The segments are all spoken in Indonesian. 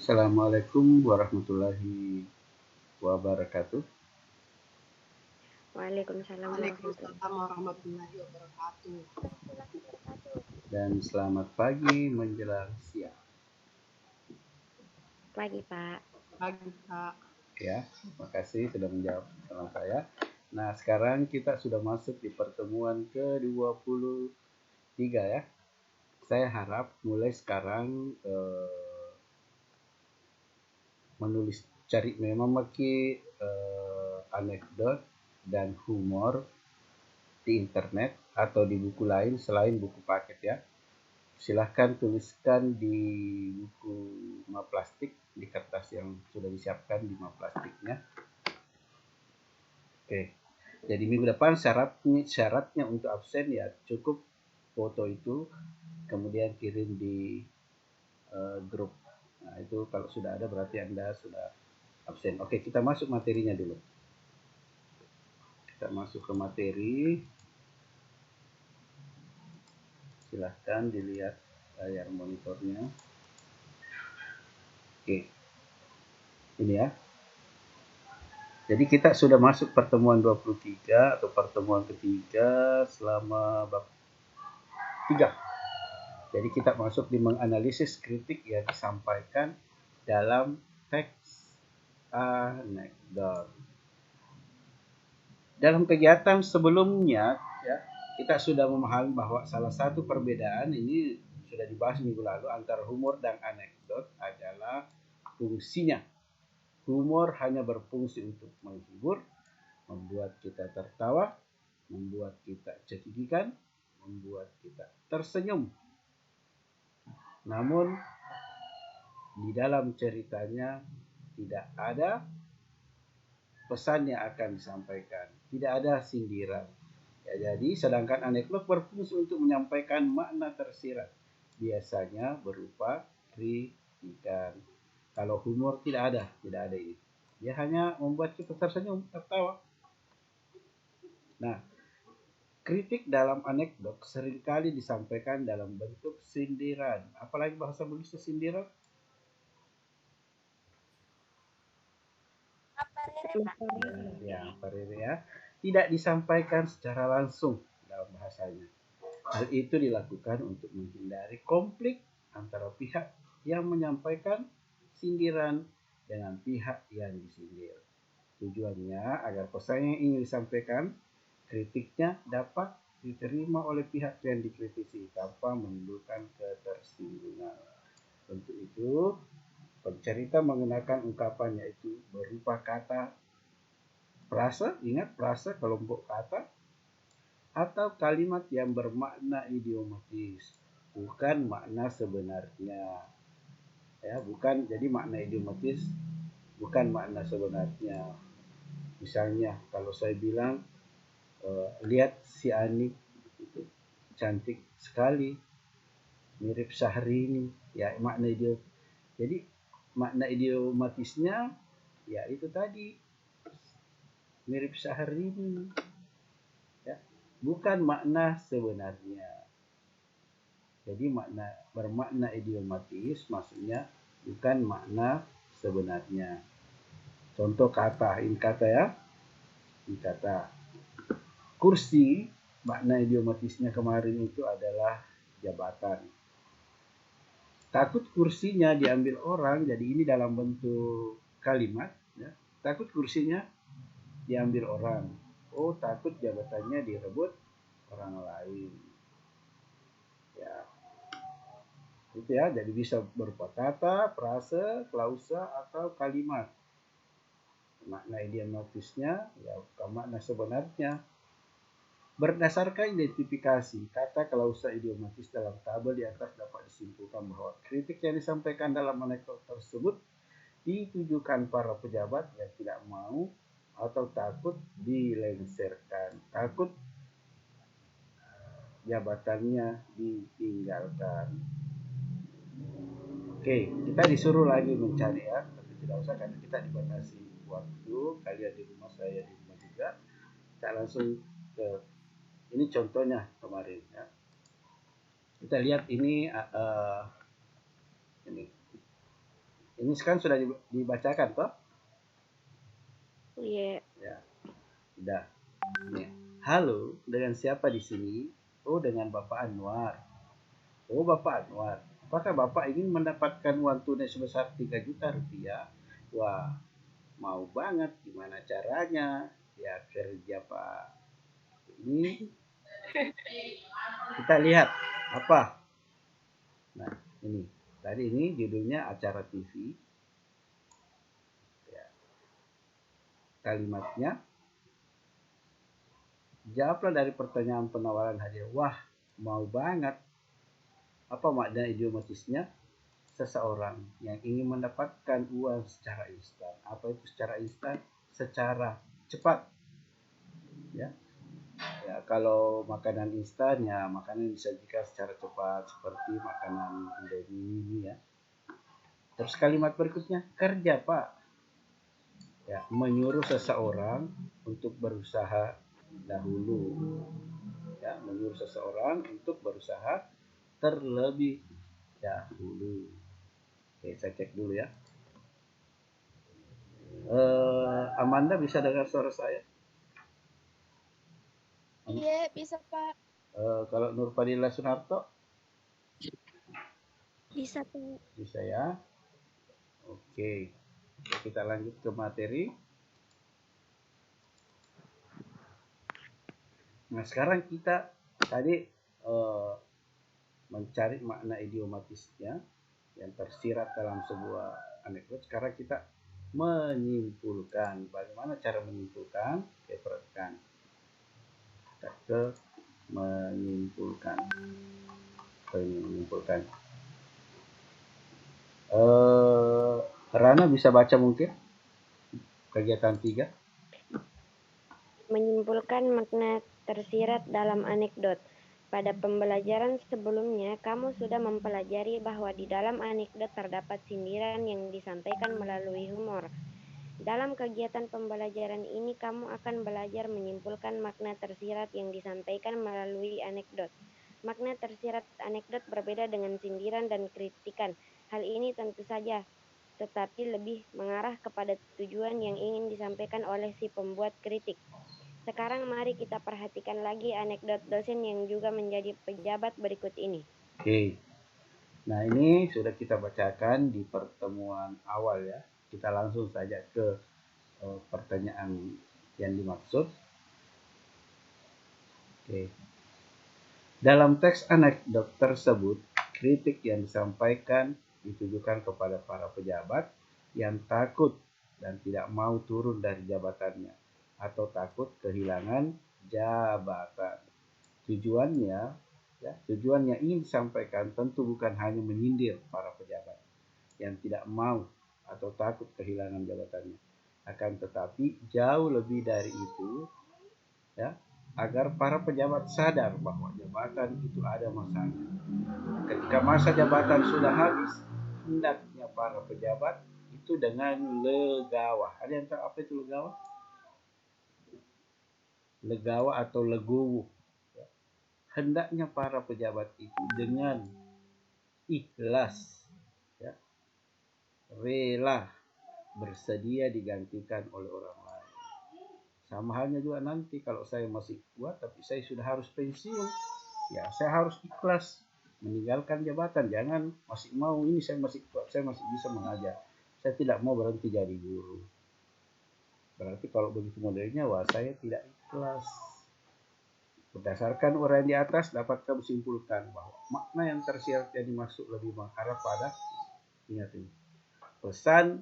Assalamualaikum warahmatullahi wabarakatuh. Waalaikumsalam warahmatullahi Waalaikumsalam warahmatullahi wabarakatuh. wabarakatuh. Dan selamat pagi menjelang siang. Pagi, Pak. Pagi, Pak. Ya, terima kasih sudah menjawab salam saya. Nah, sekarang kita sudah masuk di pertemuan ke-23 ya. Saya harap mulai sekarang memaki anekdot dan humor di internet atau di buku lain selain buku paket ya. Silahkan tuliskan di buku map plastik, di kertas yang sudah disiapkan di map plastiknya. Oke, jadi minggu depan syaratnya untuk absen ya cukup foto itu, kemudian kirim di grup. Nah itu kalau sudah ada berarti Anda sudah absen. Oke, kita masuk materinya dulu. Kita masuk ke materi. Silahkan dilihat layar monitornya. Oke, ini ya. Jadi kita sudah masuk pertemuan 23 atau pertemuan ketiga selama bab 3. Jadi kita masuk di menganalisis kritik yang disampaikan dalam teks anekdot. Dalam kegiatan sebelumnya ya, kita sudah memahami bahwa salah satu perbedaan ini sudah dibahas minggu lalu antara humor dan anekdot adalah fungsinya. Humor hanya berfungsi untuk menghibur, membuat kita tertawa, membuat kita cekikikan, membuat kita tersenyum. Namun di dalam ceritanya tidak ada pesan yang akan disampaikan, tidak ada sindiran. Ya, jadi sedangkan anekdot berfungsi untuk menyampaikan makna tersirat, biasanya berupa kritikan. Kalau humor tidak ada ini. Dia hanya membuat kita tersenyum, tertawa. Nah, kritik dalam anekdot seringkali disampaikan dalam bentuk sindiran. Apalagi bahasa Indonesia sindiran? Ya, ya. Tidak disampaikan secara langsung dalam bahasanya. Hal itu dilakukan untuk menghindari konflik antara pihak yang menyampaikan sindiran dengan pihak yang disindir. Tujuannya agar pesan yang ingin disampaikan, kritiknya dapat diterima oleh pihak yang dikritisi tanpa menimbulkan ketersinggungan. Untuk itu, pencerita menggunakan ungkapan yaitu berupa kata frasa, ingat frasa kelompok kata, atau kalimat yang bermakna idiomatis, bukan makna sebenarnya. Ya, bukan, jadi makna idiomatis bukan makna sebenarnya. Misalnya kalau saya bilang lihat si Ani itu cantik sekali, mirip Syahrini, ya makna jadi makna idiomatisnya ya itu tadi, mirip Syahrini ya, bukan makna sebenarnya. Jadi bermakna idiomatis maksudnya bukan makna sebenarnya. Contoh kata, ini kata ya, ini kata kursi, makna idiomatisnya kemarin itu adalah jabatan. Takut kursinya diambil orang, jadi ini dalam bentuk kalimat ya. Takut kursinya diambil orang. Oh, takut jabatannya direbut orang lain. Ya. Itu ya, jadi bisa berupa kata, frase, klausa atau kalimat. Makna idiomatisnya ya bukan makna sebenarnya. Berdasarkan identifikasi kata klausa idiomatis dalam tabel di atas dapat disimpulkan bahwa kritik yang disampaikan dalam anekdot tersebut ditujukan para pejabat yang tidak mau atau takut dilengsarkan, takut jabatannya ditinggalkan. Oke, kita disuruh lagi mencari ya, tapi tidak usah karena kita dibatasi waktu. Kalian di rumah, saya di rumah juga. Kita langsung ke ini contohnya kemarin ya. Kita lihat ini Ini sekarang sudah dibacakan toh? Iya. Ya, sudah. Ini. Halo, dengan siapa di sini? Oh, dengan Bapak Anwar. Oh, Bapak Anwar. Apakah Bapak ingin mendapatkan uang tunai sebesar 3 juta rupiah? Wah, mau banget. Gimana caranya? Ya, kerja Pak. Ini kita lihat apa? Nah, ini. Tadi ini judulnya acara TV. Ya. Kalimatnya, jawablah dari pertanyaan penawaran hadiah. Wah, mau banget. Apa makna idiomatisnya? Seseorang yang ingin mendapatkan uang secara instan. Apa itu secara instan? Secara cepat. Ya. Ya, kalau makanan instan ya makanan disajikan secara cepat seperti makanan Indomie ini ya. Terus kalimat berikutnya, kerja Pak. Ya, menyuruh seseorang untuk berusaha dahulu. Ya, menyuruh seseorang untuk berusaha terlebih dahulu. Oke, saya cek dulu ya. Amanda bisa dengar suara saya? Iya, bisa Pak. Kalau Nurfadila Sunarto? Bisa Pak. Bisa ya. Oke, kita lanjut ke materi. Nah, sekarang kita tadi mencari makna idiomatisnya yang tersirat dalam sebuah anekdot. Sekarang kita menyimpulkan. Bagaimana cara menyimpulkan? Oke, perhatikan. Kita ke menyimpulkan. Rana bisa baca mungkin kegiatan 3. Menyimpulkan makna tersirat dalam anekdot. Pada pembelajaran sebelumnya, kamu sudah mempelajari bahwa di dalam anekdot terdapat sindiran yang disampaikan melalui humor. Dalam kegiatan pembelajaran ini, kamu akan belajar menyimpulkan makna tersirat yang disampaikan melalui anekdot. Makna tersirat anekdot berbeda dengan sindiran dan kritikan. Hal ini tentu saja, tetapi lebih mengarah kepada tujuan yang ingin disampaikan oleh si pembuat kritik. Sekarang mari kita perhatikan lagi anekdot dosen yang juga menjadi pejabat berikut ini. Oke. Nah, ini sudah kita bacakan di pertemuan awal ya. Kita langsung saja ke pertanyaan yang dimaksud. Oke. Dalam teks anekdot tersebut, kritik yang disampaikan ditujukan kepada para pejabat yang takut dan tidak mau turun dari jabatannya atau takut kehilangan jabatan. Tujuan yang ingin disampaikan tentu bukan hanya menyindir para pejabat yang tidak mau atau takut kehilangan jabatannya, akan tetapi jauh lebih dari itu, ya, agar para pejabat sadar bahwa jabatan itu ada masanya. Ketika masa jabatan sudah habis, hendaknya para pejabat itu dengan legawa. Ada yang tahu apa itu legawa? Legawa atau legowo. Hendaknya para pejabat itu dengan ikhlas, ya, rela bersedia digantikan oleh orang lain. Sama halnya juga nanti kalau saya masih kuat tapi saya sudah harus pensiun, ya saya harus ikhlas meninggalkan jabatan. Jangan masih mau ini saya masih kuat, saya masih bisa mengajar, saya tidak mau berhenti jadi guru. Berarti kalau begitu modelnya, wah saya tidak ikhlas. Berdasarkan uraian di atas, dapat kami simpulkan bahwa makna yang tersirat yang dimaksud lebih mengarah pada, ingat ini, pesan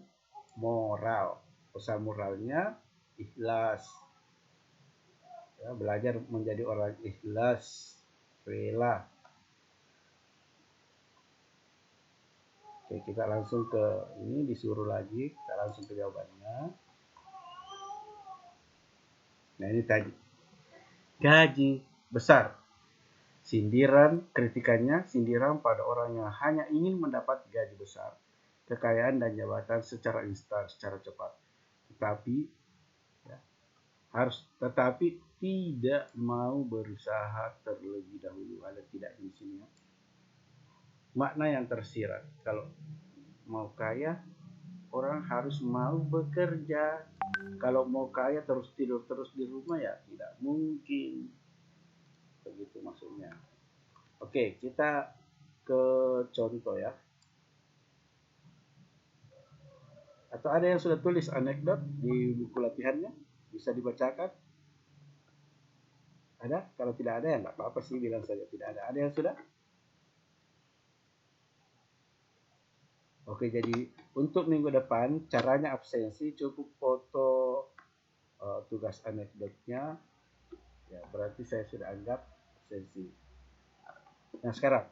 moral. Pesan moralnya ikhlas. Ya, belajar menjadi orang ikhlas, rela. Oke, kita langsung ke ini, disuruh lagi, kita langsung ke jawabannya. Nah, ini tadi. Gaji besar. Sindiran, kritikannya sindiran pada orang yang hanya ingin mendapat gaji besar, kekayaan dan jabatan secara instan, secara cepat. Tetapi tidak mau berusaha terlebih dahulu. Ada tidak di sini ya? Makna yang tersirat. Kalau mau kaya, orang harus mau bekerja. Kalau mau kaya terus tidur terus di rumah ya tidak mungkin. Begitu maksudnya. Oke, kita ke contoh ya. Atau ada yang sudah tulis anekdot di buku latihannya? Bisa dibacakan? Ada? Kalau tidak ada ya nggak apa-apa sih, bilang saja tidak ada. Ada yang sudah? Oke, jadi untuk minggu depan caranya absensi cukup foto tugas anekdotnya. Ya, berarti saya sudah anggap absensi. Nah, sekarang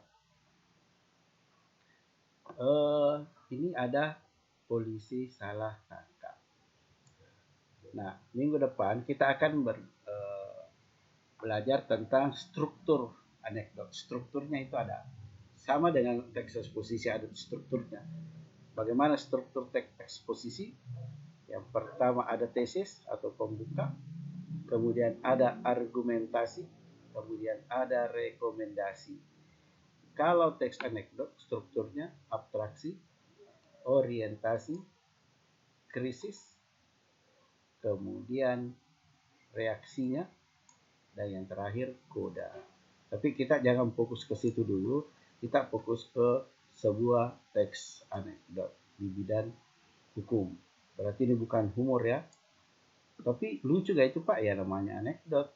ini ada polisi salah tangkap. Nah, minggu depan kita akan belajar tentang struktur anekdot. Strukturnya itu ada sama dengan teks eksposisi, ada strukturnya. Bagaimana struktur teks eksposisi? Yang pertama ada tesis atau pembuka, kemudian ada argumentasi, kemudian ada rekomendasi. Kalau teks anekdot strukturnya abstraksi, orientasi, krisis, kemudian reaksinya, dan yang terakhir koda. Tapi kita jangan fokus ke situ dulu, kita fokus ke sebuah teks anekdot di bidang hukum. Berarti ini bukan humor ya, tapi lucu gak itu Pak ya, namanya anekdot.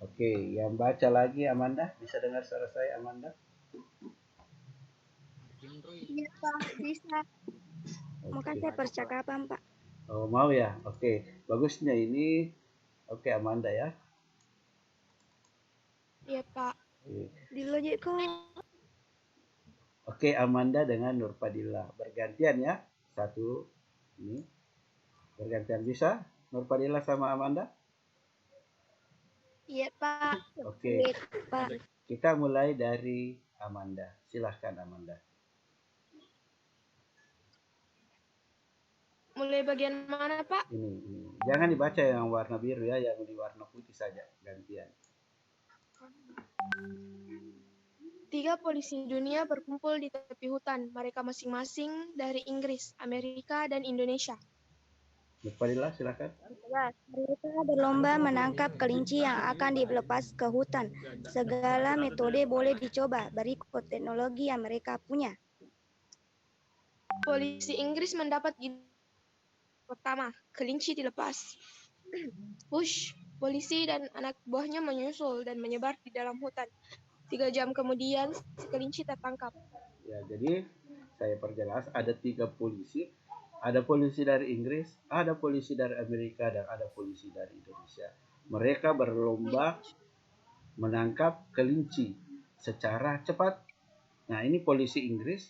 Oke, yang baca lagi Amanda, bisa dengar suara saya Amanda? Iya Pak, bisa. Mau kasih percakapan, Pak. Oh, mau ya? Oke, bagusnya ini. Oke, Amanda ya. Iya Pak. Di lojek kok. Oke, Amanda dengan Nurpadilla. Bergantian ya. Satu, ini. Bergantian bisa? Nurpadilla sama Amanda? Iya Pak. Oke, Pak. kita mulai dari Amanda. Silahkan Amanda. Mulai bagian mana Pak? Ini. Jangan dibaca yang warna biru ya, yang di warna putih saja. Gantian. 3 polisi dunia berkumpul di tepi hutan. Mereka masing-masing dari Inggris, Amerika, dan Indonesia. Nurpadilla, silakan. Mereka berlomba menangkap kelinci yang akan dilepas ke hutan. Segala metode boleh dicoba. Berikut teknologi yang mereka punya. Polisi Inggris mendapat ide pertama, kelinci dilepas. Push, polisi dan anak buahnya menyusul dan menyebar di dalam hutan. 3 jam kemudian, si kelinci tertangkap. Ya, jadi saya perjelas ada 3 polisi. Ada polisi dari Inggris, ada polisi dari Amerika, dan ada polisi dari Indonesia. Mereka berlomba menangkap kelinci secara cepat. Nah, ini polisi Inggris,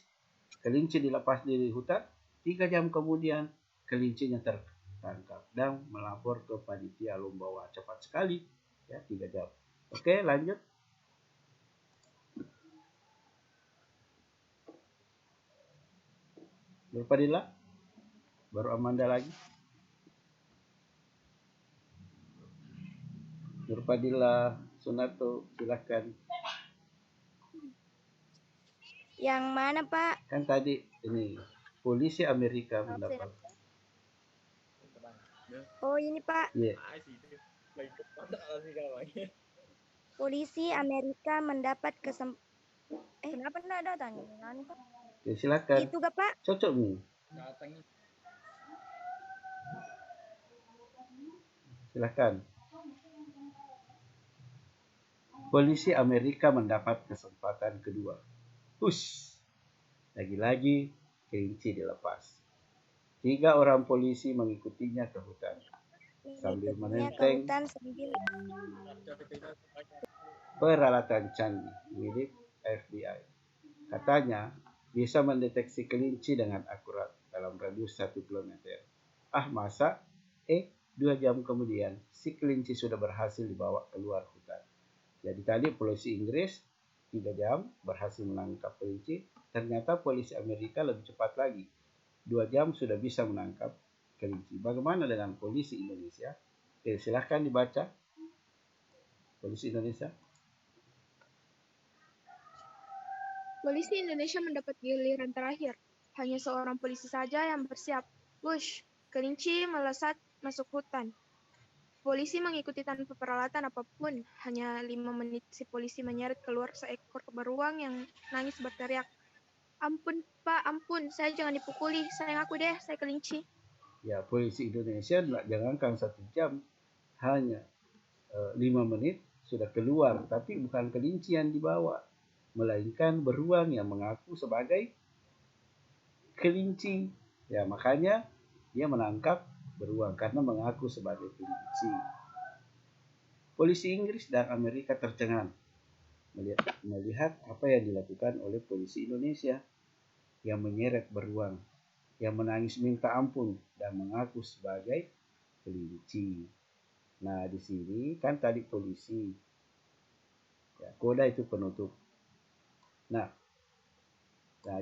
kelinci dilepas di hutan, 3 jam kemudian kelincinya tertangkap dan melapor ke panitia lomba. Wah, cepat sekali ya, 3 jam. Oke, lanjut. Nurpadilla, baru Amanda lagi. Nurpadilla, Sunato, silahkan. Yang mana, Pak? Kan tadi ini polisi Amerika mendapat. Oh, ini, Pak. Iya. Polisi Amerika mendapat kenapa enggak datang? Oke, silakan. Itu gak, Pak? Cocok nih. Silakan. Polisi Amerika mendapat kesempatan kedua. Lagi-lagi kelinci dilepas. 3 orang polisi mengikutinya ke hutan sambil menenteng peralatan canggih milik FBI. Katanya bisa mendeteksi kelinci dengan akurat dalam radius 1 km. Masa? 2 jam kemudian si kelinci sudah berhasil dibawa keluar hutan. Jadi tadi polisi Inggris 3 jam berhasil menangkap kelinci. Ternyata polisi Amerika lebih cepat lagi. 2 jam sudah bisa menangkap kelinci. Bagaimana dengan polisi Indonesia? Silahkan dibaca. Polisi Indonesia. Polisi Indonesia mendapat giliran terakhir. Hanya seorang polisi saja yang bersiap. Wush, kelinci melesat masuk hutan. Polisi mengikuti tanpa peralatan apapun. Hanya 5 menit si polisi menyeret keluar seekor beruang yang nangis berteriak. Ampun, Pak, ampun. Saya jangan dipukuli. Sayang aku deh, saya kelinci. Ya, polisi Indonesia jangankan 1 jam, hanya 5 menit sudah keluar, tapi bukan kelinci yang dibawa, melainkan beruang yang mengaku sebagai kelinci. Ya, makanya dia menangkap beruang karena mengaku sebagai kelinci. Polisi Inggris dan Amerika tercengang melihat apa yang dilakukan oleh polisi Indonesia yang menyeret beruang, yang menangis minta ampun dan mengaku sebagai kelinci. Nah, di sini kan tadi polisi, ya, Koda itu penutup. Nah,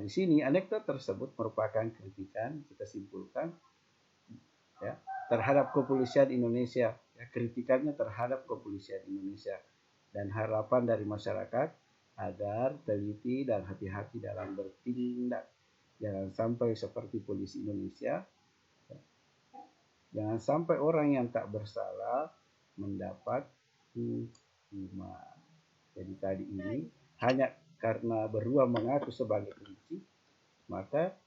di sini anekdot tersebut merupakan kritikan, kita simpulkan, ya, terhadap kepolisian Indonesia, ya, kritikannya terhadap kepolisian Indonesia dan harapan dari masyarakat agar teliti dan hati-hati dalam bertindak. Jangan sampai seperti polisi Indonesia, ya. Jangan sampai orang yang tak bersalah mendapat hukuman. Jadi tadi ini hanya karena beruang mengaku sebagai kelinci, maka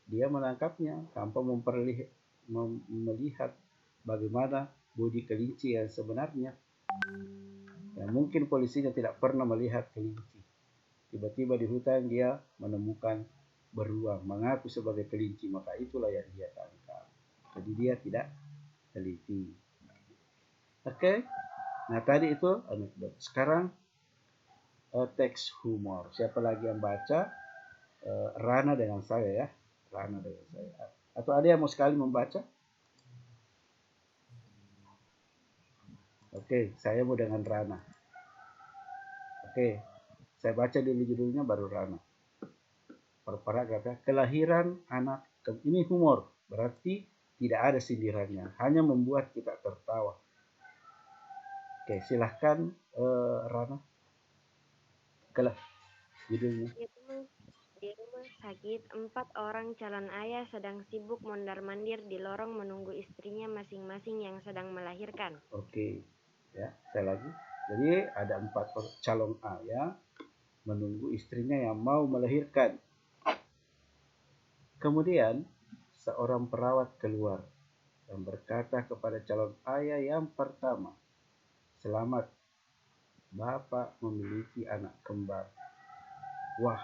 dia menangkapnya tanpa melihat bagaimana bodi kelinci yang sebenarnya. Ya, mungkin polisinya tidak pernah melihat kelinci. Tiba-tiba di hutan dia menemukan beruang mengaku sebagai kelinci, maka itulah yang dia tangkap. Jadi dia tidak teliti. Oke. Nah, tadi itu anekdot. Sekarang teks humor. Siapa lagi yang baca? Rana dengan saya, ya. Rana dengan saya. Atau ada yang mau sekali membaca? Oke, saya mau dengan Rana. Oke, saya baca dulu judulnya baru Rana. Per paragraf, ya. Kelahiran anak. Ini humor, berarti tidak ada sindirannya, hanya membuat kita tertawa. Oke, silahkan Rana. Judulnya. Di rumah sakit, 4 orang calon ayah sedang sibuk mondar-mandir di lorong menunggu istrinya masing-masing yang sedang melahirkan. Oke, ya, saya lagi. Jadi ada 4 calon ayah menunggu istrinya yang mau melahirkan. Kemudian seorang perawat keluar dan berkata kepada calon ayah yang pertama, "Selamat, Bapak memiliki anak kembar." Wah,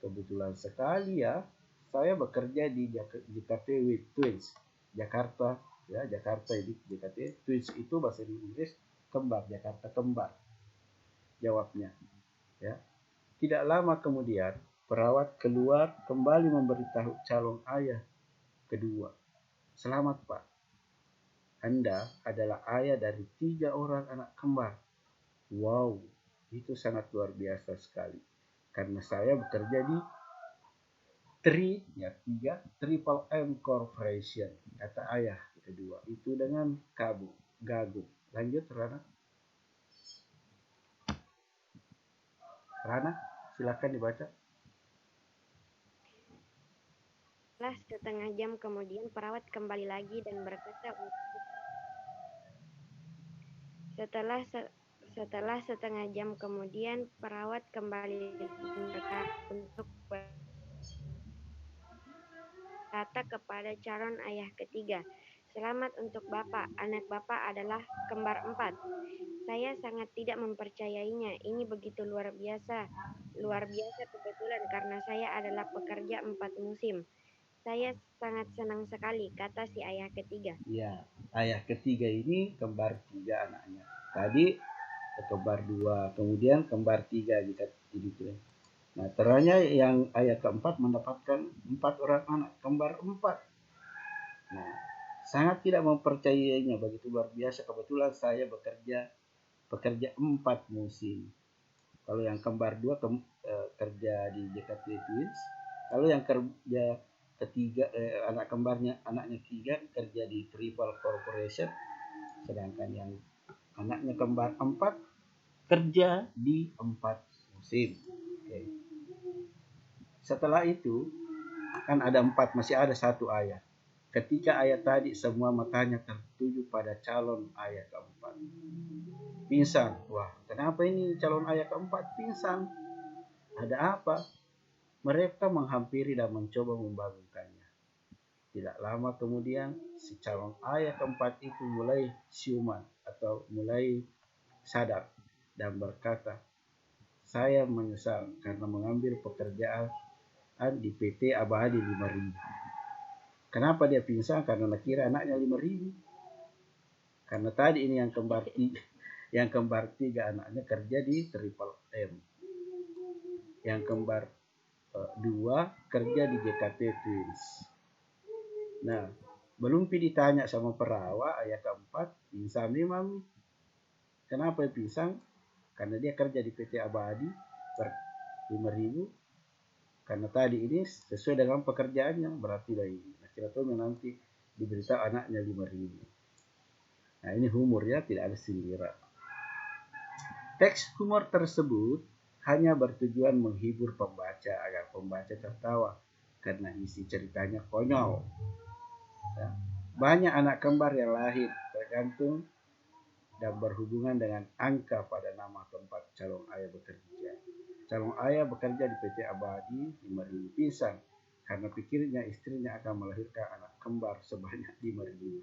kebetulan sekali ya. Saya bekerja di JKT with Twins, Jakarta. Ya, Jakarta ini JKT. Twins itu bahasa Inggris kembar, Jakarta kembar. Jawabnya. Ya. Tidak lama kemudian, perawat keluar kembali memberitahu calon ayah kedua. "Selamat, Pak. Anda adalah ayah dari 3 orang anak kembar." Wow, itu sangat luar biasa sekali. Karena saya bekerja di Triple M Corporation, kata ayah kedua. Itu dengan gagung. Lanjut, Rana. Rana, silakan dibaca. Setelah setengah jam kemudian perawat kembali lagi dan berkata Setelah setengah jam kemudian perawat kembali untuk berkata kepada calon ayah ketiga, "Selamat untuk Bapak, anak Bapak adalah kembar 4. Saya sangat tidak mempercayainya. Ini begitu luar biasa kebetulan karena saya adalah pekerja 4 musim. Saya sangat senang sekali," kata si ayah ketiga. Ya, ayah ketiga ini kembar 3 anaknya. Tadi kembar 2, kemudian kembar 3 gitu. Nah, ternyata yang ayah keempat mendapatkan 4 orang anak kembar 4. Nah, sangat tidak mempercayainya, begitu luar biasa. Kebetulan saya bekerja 4 musim. Kalau yang kembar 2 kerja di JKT Twins. Kalau yang kerja ketiga, anak kembarnya, anaknya 3 kerja di Triple Corporation. Sedangkan yang anaknya kembar 4 kerja di 4 musim. Okay. Setelah itu Kan ada 4, masih ada 1 ayah. Ketika ayah tadi semua matanya tertuju pada calon ayah keempat. Pingsan. Wah, kenapa ini calon ayah keempat pingsan? Ada apa? Mereka menghampiri dan mencoba membangunkannya. Tidak lama kemudian, si calon ayah keempat itu mulai siuman atau mulai sadar dan berkata, "Saya menyesal karena mengambil pekerjaan di PT Abadi 5.000. Kenapa dia pingsan? Karena kira anaknya 5.000. Karena tadi ini yang kembar tiga anaknya kerja di Triple M. Yang kembar 2 kerja di JKT Twins. Nah, belum ditanya sama perawat, ayah keempat pingsan nih mami. Kenapa dia pingsan? Karena dia kerja di PT Abadi per 5.000. Karena tadi ini sesuai dengan pekerjaannya, berarti dari kira-kira nanti diberita anaknya 5.000. Nah, ini humor ya, tidak ada sindiran. Teks humor tersebut hanya bertujuan menghibur pembaca agar pembaca tertawa karena isi ceritanya konyol. Ya. Banyak anak kembar yang lahir tergantung dan berhubungan dengan angka pada nama tempat calon ayah bekerja. Calon ayah bekerja di PT Abadi 5.000 pingsan karena pikirnya istrinya akan melahirkan anak kembar sebanyak 5.000.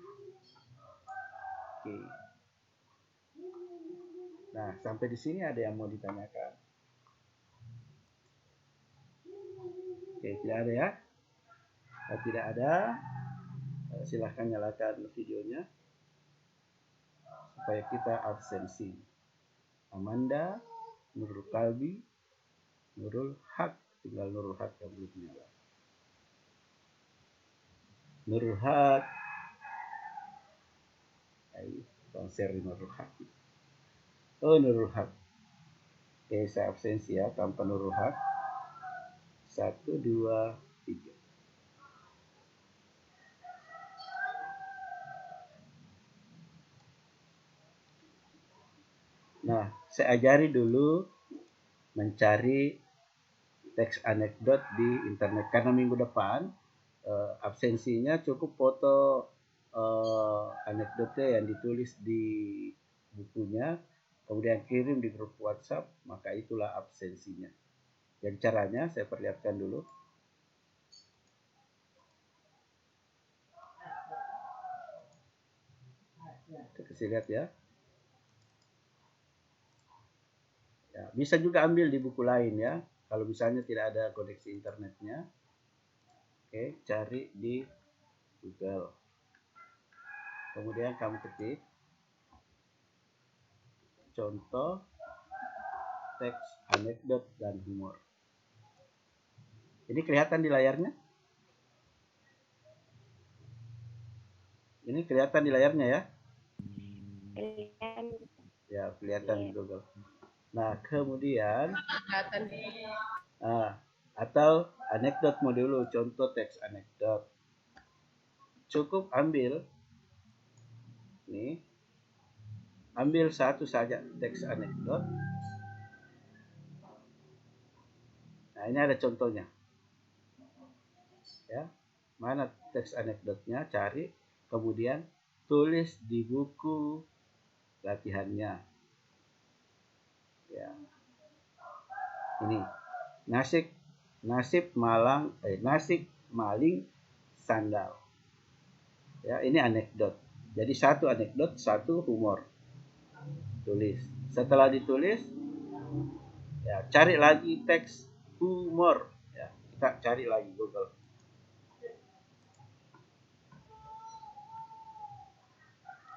Oke. Nah, sampai di sini ada yang mau ditanyakan? Oke, tidak ada ya? Kalau tidak ada, silahkan nyalakan videonya supaya kita absensi. Amanda, Nurul Kalbi, Nurul Haq, tinggal Nurul Haq yang belum nyala. Nurul Haq, ayo, bang share Nurul Haq. Oh, Nurul Haq. Oke, saya absensi ya tanpa Nurul Haq. 1, 2, 3. Nah, saya ajari dulu mencari teks anekdot di internet karena minggu depan absensinya cukup foto anekdotnya yang ditulis di bukunya kemudian kirim di grup WhatsApp, maka itulah absensinya. Dan caranya saya perlihatkan dulu. Kita kasih lihat ya. Ya, bisa juga ambil di buku lain ya. Kalau misalnya tidak ada koneksi internetnya. Oke, cari di Google. Kemudian kamu ketik contoh teks anekdot dan humor. Ini kelihatan di layarnya? Ini kelihatan di layarnya ya? Kelihatan. Ya, kelihatan di Google. Nah, kemudian atau anekdot mau dulu, contoh teks anekdot. Cukup ambil nih, ambil satu saja teks anekdot. Nah, ini ada contohnya. Ya, mana teks anekdotnya? Cari, kemudian tulis di buku latihannya. Ya, ini nasib maling sandal. Ya, ini anekdot. Jadi satu anekdot, satu humor. Tulis. Setelah ditulis, ya cari lagi teks humor. Ya, kita cari lagi Google.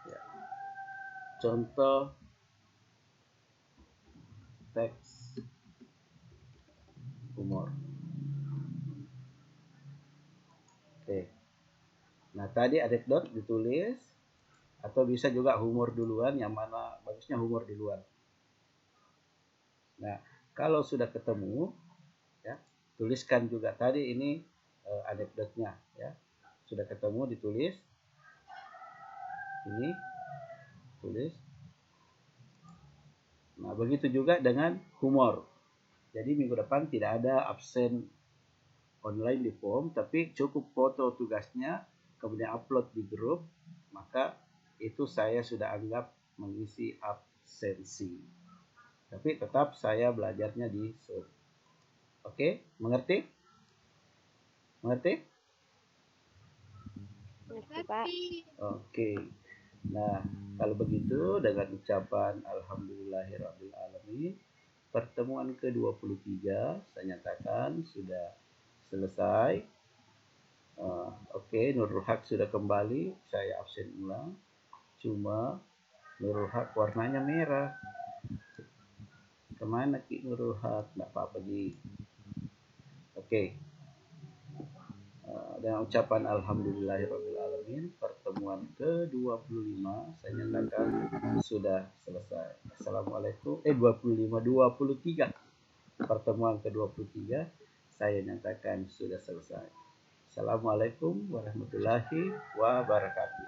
Ya. Contoh teks humor. Oke. Nah, tadi anekdot ditulis atau bisa juga humor duluan, yang mana bagusnya humor duluan. Nah, kalau sudah ketemu ya, tuliskan juga tadi ini anekdotnya ya. Sudah ketemu ditulis. Ini tulis. Nah, begitu juga dengan humor. Jadi minggu depan tidak ada absen online di form, tapi cukup foto tugasnya, kemudian upload di grup, maka itu saya sudah anggap mengisi absensi. Tapi tetap saya belajarnya di Zoom. Oke, mengerti? Mengerti? Ngerti, Pak. Oke. Nah, kalau begitu dengan ucapan alhamdulillahirabbil alamin, pertemuan ke-23 saya nyatakan sudah selesai. Oke, Nurul Haq sudah kembali, saya absen ulang. Cuma Nurul Haq warnanya merah. Kemana Ki Nurul Haq? Nggak apa-apa Ji. Oke. Dengan ucapan alhamdulillahirrahmanirrahim, pertemuan ke-25 saya nyatakan sudah selesai. Assalamualaikum. 23. Pertemuan ke-23 saya nyatakan sudah selesai. Assalamualaikum warahmatullahi wabarakatuh.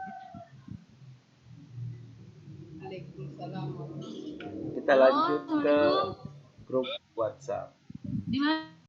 Waalaikumsalam. Kita lanjut ke grup WhatsApp. Di mana?